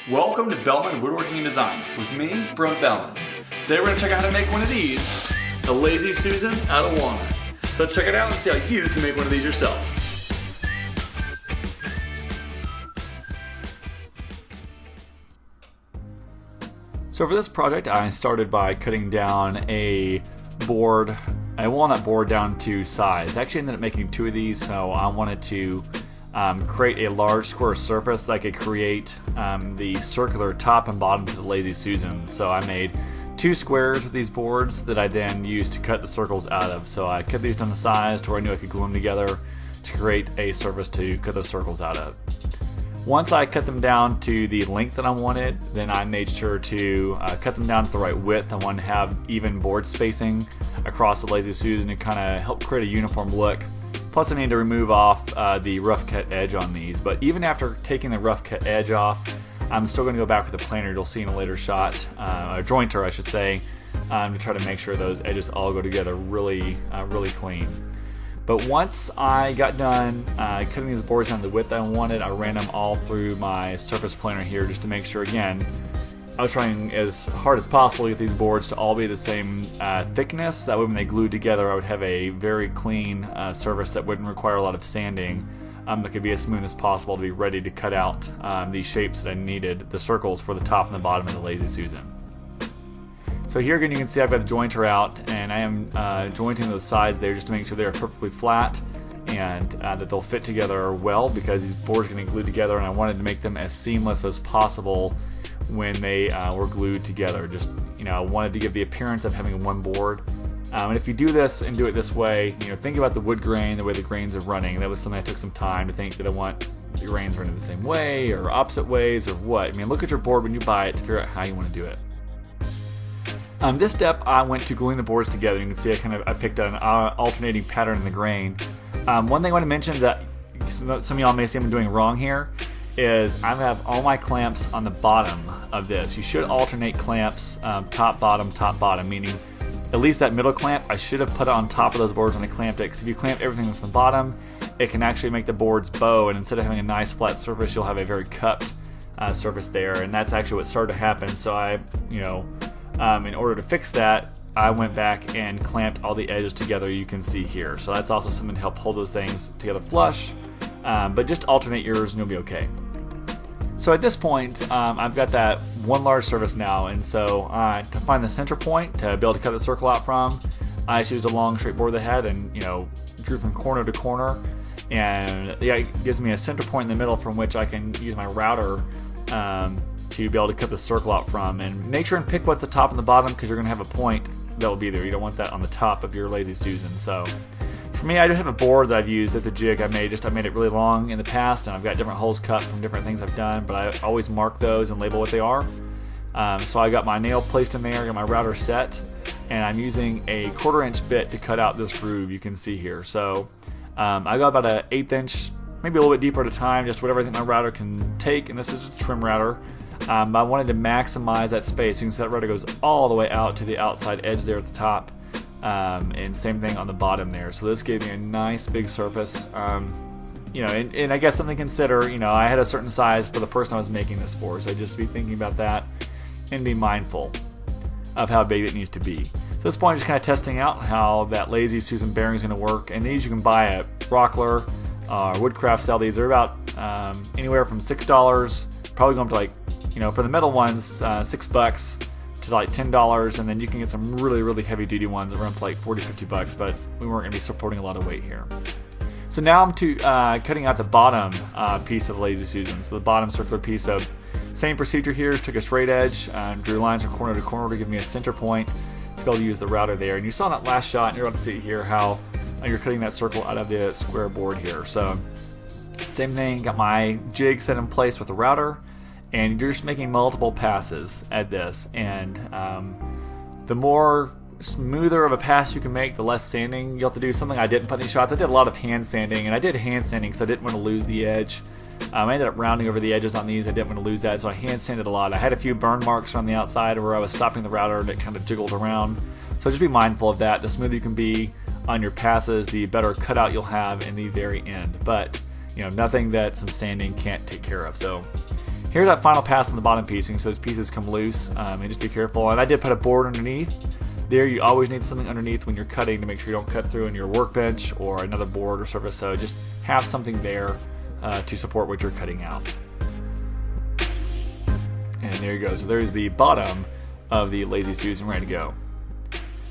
Welcome to Bellman Woodworking and Designs with me, Brent Bellman. Today we're going to check out how to make one of these, the Lazy Susan out of walnut. So let's check it out and see how you can make one of these yourself. So for this project, I started by cutting down a walnut board down to size. I actually ended up making two of these, so I wanted to create a large square surface that I could create the circular top and bottom to the Lazy Susan. So I made two squares with these boards that I then used to cut the circles out of. So I cut these down to size to where I knew I could glue them together to create a surface to cut the circles out of. Once I cut them down to the length that I wanted, then I made sure to cut them down to the right width. I wanted to have even board spacing across the Lazy Susan to kind of help create a uniform look. Plus I need to remove off the rough cut edge on these, but even after taking the rough cut edge off, I'm still going to go back with the planer you'll see in a later shot, a jointer I should say, to try to make sure those edges all go together really clean. But once I got done cutting these boards down to the width I wanted, I ran them all through my surface planer here just to make sure, again, I was trying as hard as possible to get these boards to all be the same thickness. That way when they glued together I would have a very clean surface that wouldn't require a lot of sanding. That could be as smooth as possible to be ready to cut out these shapes that I needed, the circles for the top and the bottom of the Lazy Susan. So here again you can see I've got the jointer out, and I am jointing those sides there just to make sure they're perfectly flat and that they'll fit together well, because these boards are going to glue together and I wanted to make them as seamless as possible when they were glued together. Just, I wanted to give the appearance of having one board. And if you do this and do it this way, think about the wood grain, the way the grains are running. That was something I took some time to think, that I want the grains running the same way or opposite ways or what. Look at your board when you buy it to figure out how you want to do it. This step I went to gluing the boards together. You can see I picked an alternating pattern in the grain. One thing I want to mention that some of y'all may see I'm doing wrong here is I have all my clamps on the bottom of this. You should alternate clamps top, bottom, meaning at least that middle clamp I should have put on top of those boards when I clamped it, because if you clamp everything from the bottom, it can actually make the boards bow, and instead of having a nice flat surface, you'll have a very cupped surface there, and that's actually what started to happen. So I, in order to fix that, I went back and clamped all the edges together, you can see here. So that's also something to help hold those things together flush, but just alternate yours and you'll be okay. So at this point, I've got that one large surface now, and so to find the center point to be able to cut the circle out from, I just used a long straight board that I had and drew from corner to corner, and it gives me a center point in the middle from which I can use my router to be able to cut the circle out from. And make sure and pick what's the top and the bottom, because you're going to have a point that will be there. You don't want that on the top of your Lazy Susan. So for me, I just have a board that I've used at the jig I made it really long in the past, and I've got different holes cut from different things I've done, but I always mark those and label what they are. So I got my nail placed in there, I got my router set, and I'm using a 1/4 inch bit to cut out this groove you can see here. So I got about an 1/8 inch, maybe a little bit deeper at a time, just whatever I think my router can take, and this is a trim router. I wanted to maximize that space. You can see that router goes all the way out to the outside edge there at the top, and same thing on the bottom there. So this gave me a nice big surface. And I guess something to consider, I had a certain size for the person I was making this for, so just be thinking about that and be mindful of how big it needs to be. So at this point, I'm just kind of testing out how that Lazy Susan bearing is going to work, and these you can buy at Rockler or Woodcraft sell these. They're about anywhere from $6, probably going up to for the metal ones, $6 to like $10, and then you can get some really heavy duty ones around to like $40-50, but we weren't going to be supporting a lot of weight here. So now I'm cutting out the bottom piece of the Lazy Susan. So the bottom circular piece. So same procedure here. Just took a straight edge, drew lines from corner to corner to give me a center point to be able to use the router there. And you saw in that last shot, and you're about to see here how you're cutting that circle out of the square board here. So same thing, got my jig set in place with the router, and you're just making multiple passes at this, and the more smoother of a pass you can make, the less sanding you'll have to do. Something I didn't put in these shots, I did a lot of hand sanding, and I did hand sanding because I didn't want to lose the edge. I ended up rounding over the edges on these. I didn't want to lose that, so I hand sanded a lot. I had a few burn marks on the outside where I was stopping the router and it kind of jiggled around. So just be mindful of that. The smoother you can be on your passes, the better cutout you'll have in the very end. But nothing that some sanding can't take care of. So Here's that final pass on the bottom piecing, so those pieces come loose, and just be careful. And I did put a board underneath. There, you always need something underneath when you're cutting to make sure you don't cut through in your workbench or another board or surface, so just have something there to support what you're cutting out. And there you go, so there's the bottom of the Lazy Susan ready to go.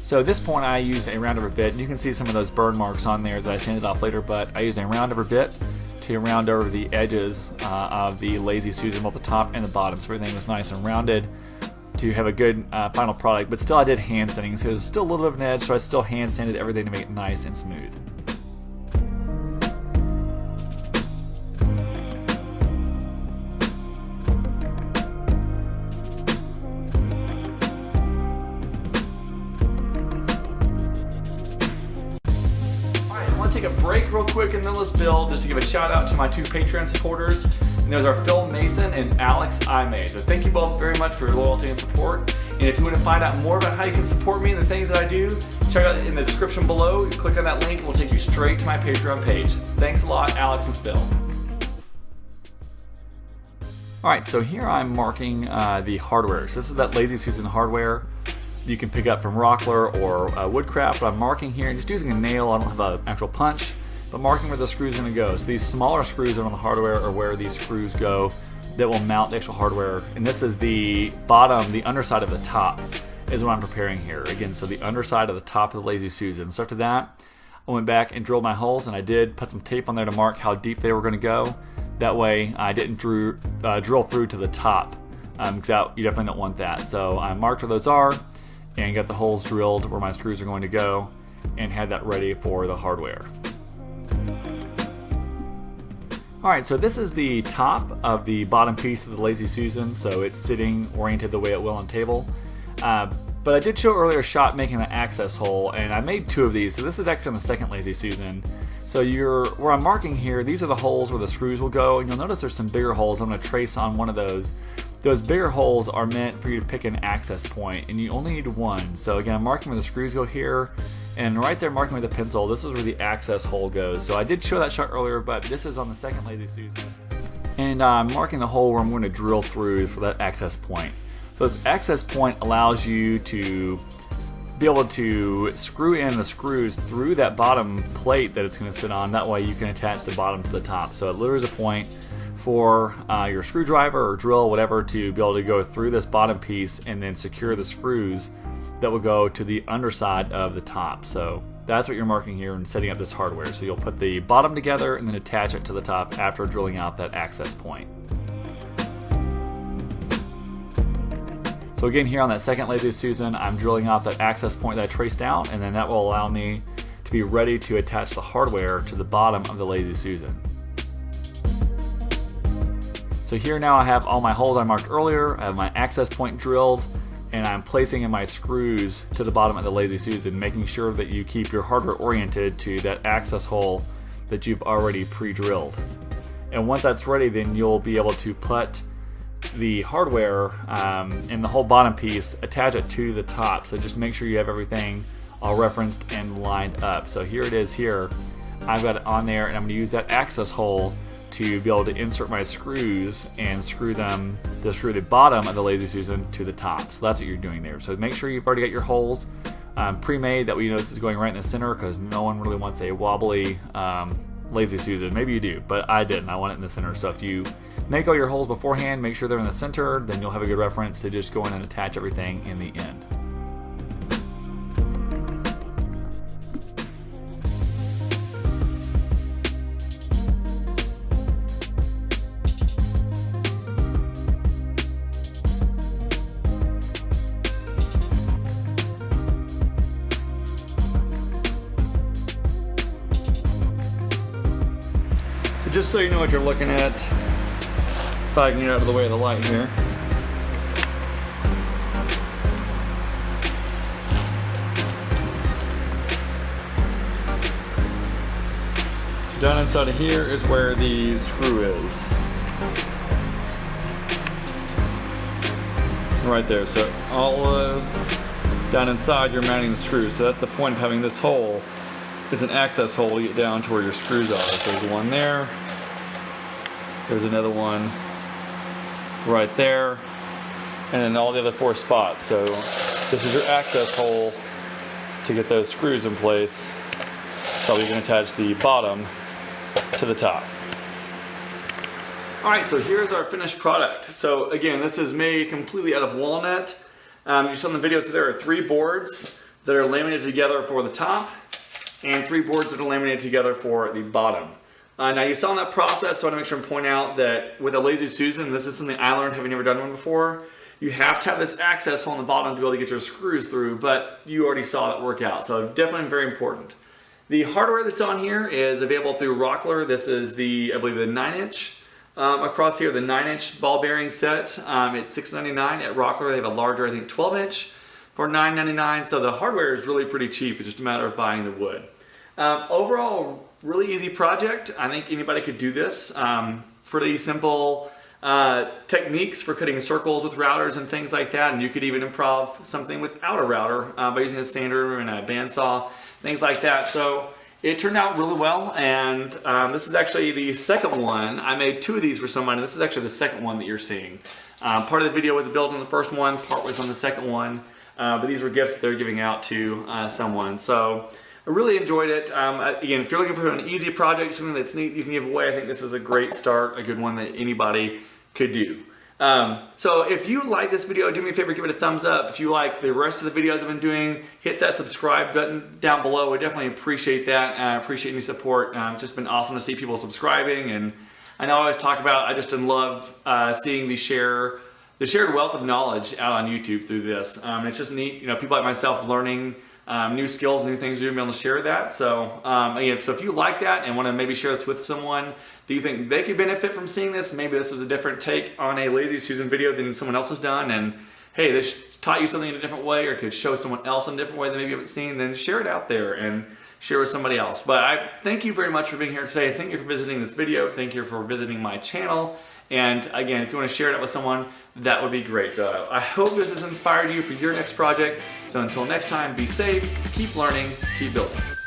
So at this point I used a round over bit, and you can see some of those burn marks on there that I sanded off later, but I used a round over bit to round over the edges of the Lazy Susan, both the top and the bottom, so everything was nice and rounded to have a good final product. But still I did hand sanding, so there's still a little bit of an edge, so I still hand sanded everything to make it nice and smooth. Take a break real quick and then let's build, just to give a shout out to my 2 Patreon supporters, and those are Phil Mason and Alex Imay. So thank you both very much for your loyalty and support. And if you want to find out more about how you can support me and the things that I do, check out in the description below. Click on that link, it will take you straight to my Patreon page. Thanks a lot, Alex and Phil. Alright, so here I'm marking the hardware. So this is that Lazy Susan hardware you can pick up from Rockler or Woodcraft, but I'm marking here and just using a nail. I don't have an actual punch, but marking where the screws are going to go. So these smaller screws that are on the hardware are where these screws go that will mount the actual hardware. And this is the bottom, the underside of the top is what I'm preparing here. Again, so the underside of the top of the Lazy Susan. So after that, I went back and drilled my holes, and I did put some tape on there to mark how deep they were going to go. That way I didn't drill through to the top, because you definitely don't want that. So I marked where those are, and got the holes drilled where my screws are going to go, and had that ready for the hardware. Alright, so this is the top of the bottom piece of the Lazy Susan, so it's sitting oriented the way it will on the table. But I did show earlier a shot making an access hole, and I made 2 of these, so this is actually on the second Lazy Susan. So where I'm marking here, these are the holes where the screws will go, and you'll notice there's some bigger holes. I'm going to trace on one of those. Those bigger holes are meant for you to pick an access point, and you only need one. So again, I'm marking where the screws go here, and right there marking with a pencil, this is where the access hole goes. So I did show that shot earlier, but this is on the second Lazy Susan. And I'm marking the hole where I'm going to drill through for that access point. So this access point allows you to be able to screw in the screws through that bottom plate that it's going to sit on. That way you can attach the bottom to the top. So it literally is a point for your screwdriver or drill, whatever, to be able to go through this bottom piece and then secure the screws that will go to the underside of the top. So that's what you're marking here and setting up this hardware. So you'll put the bottom together and then attach it to the top after drilling out that access point. So again, here on that second Lazy Susan, I'm drilling out that access point that I traced out, and then that will allow me to be ready to attach the hardware to the bottom of the Lazy Susan. So here now I have all my holes I marked earlier, I have my access point drilled, and I'm placing in my screws to the bottom of the Lazy Susan, making sure that you keep your hardware oriented to that access hole that you've already pre-drilled. And once that's ready, then you'll be able to put the hardware and the whole bottom piece, attach it to the top. So just make sure you have everything all referenced and lined up. So here it is here. I've got it on there, and I'm going to use that access hole to be able to insert my screws and screw the bottom of the Lazy Susan to the top. So that's what you're doing there. So make sure you've already got your holes pre-made. That way you know this is going right in the center, because no one really wants a wobbly Lazy Susan. Maybe you do, but I didn't. I want it in the center. So if you make all your holes beforehand, make sure they're in the center, then you'll have a good reference to just go in and attach everything in the end. Just so you know what you're looking at, if I can get out of the way of the light here. So down inside of here is where the screw is. Right there, so all of those down inside you're mounting the screws. So that's the point of having this hole. It's an access hole to get down to where your screws are. So there's one there. There's another one right there, and then all the other 4 spots. So this is your access hole to get those screws in place. So you can attach the bottom to the top. All right, so here's our finished product. So again, this is made completely out of walnut. You saw in the video, so there are 3 boards that are laminated together for the top and 3 boards that are laminated together for the bottom. Now you saw in that process, so I want to make sure and point out that with a Lazy Susan, this is something I learned having never done one before. You have to have this access hole on the bottom to be able to get your screws through, but you already saw that work out, so definitely very important. The hardware that's on here is available through Rockler. This is the, I believe, the 9-inch. Across here, the 9-inch ball bearing set, it's $6.99 at Rockler. They have a larger, I think, 12-inch for $9.99. So the hardware is really pretty cheap. It's just a matter of buying the wood. Overall, really easy project. I think anybody could do this. Pretty simple techniques for cutting circles with routers and things like that. And you could even improv something without a router by using a sander and a bandsaw, things like that. So it turned out really well, and this is actually the second one. I made 2 of these for someone, and this is actually the second one that you're seeing. Part of the video was built on the first one, part was on the second one, but these were gifts that they're giving out to someone. So I really enjoyed it. Again, if you're looking for an easy project, something that's neat you can give away, I think this is a great start, a good one that anybody could do. So if you like this video, do me a favor, give it a thumbs up. If you like the rest of the videos I've been doing, hit that subscribe button down below. I definitely appreciate that. I appreciate any support. It's just been awesome to see people subscribing, and I know I always talk about, I just love seeing the shared wealth of knowledge out on YouTube through this. It's just neat, people like myself learning new skills, new things to do, and be able to share that. So again, so if you like that and want to maybe share this with someone, do you think they could benefit from seeing this? Maybe this was a different take on a Lazy Susan video than someone else has done, and hey, this taught you something in a different way, or could show someone else in a different way that maybe you haven't seen, then share it out there and share with somebody else. But I thank you very much for being here today. Thank you for visiting this video. Thank you for visiting my channel. And again, if you want to share it with someone, that would be great. So I hope this has inspired you for your next project. So until next time, be safe, keep learning, keep building.